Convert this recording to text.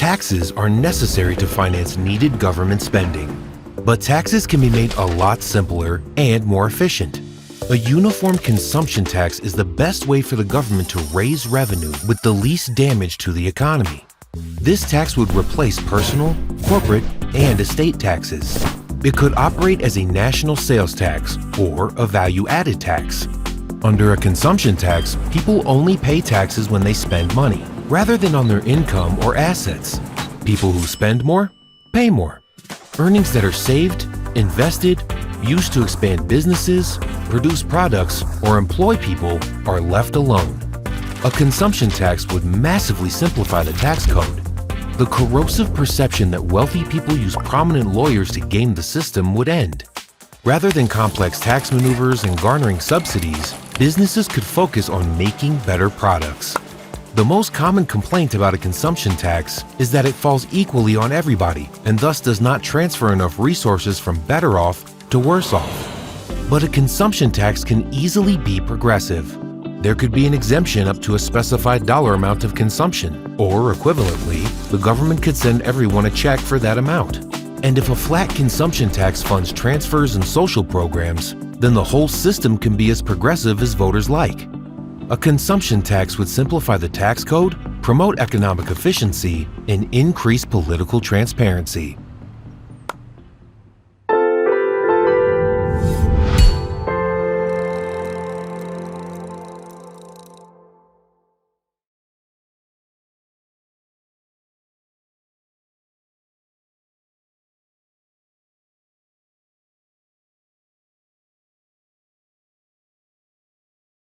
Taxes are necessary to finance needed government spending. But taxes can be made a lot simpler and more efficient. A uniform consumption tax is the best way for the government to raise revenue with the least damage to the economy. This tax would replace personal, corporate, and estate taxes. It could operate as a national sales tax or a value-added tax. Under a consumption tax, people only pay taxes when they spend money, rather than on their income or assets. People who spend more, pay more. Earnings that are saved, invested, used to expand businesses, produce products, or employ people are left alone. A consumption tax would massively simplify the tax code. The corrosive perception that wealthy people use prominent lawyers to game the system would end. Rather than complex tax maneuvers and garnering subsidies, businesses could focus on making better products. The most common complaint about a consumption tax is that it falls equally on everybody and thus does not transfer enough resources from better off to worse off. But a consumption tax can easily be progressive. There could be an exemption up to a specified dollar amount of consumption, or equivalently, the government could send everyone a check for that amount. And if a flat consumption tax funds transfers and social programs, then the whole system can be as progressive as voters like. A consumption tax would simplify the tax code, promote economic efficiency, and increase political transparency.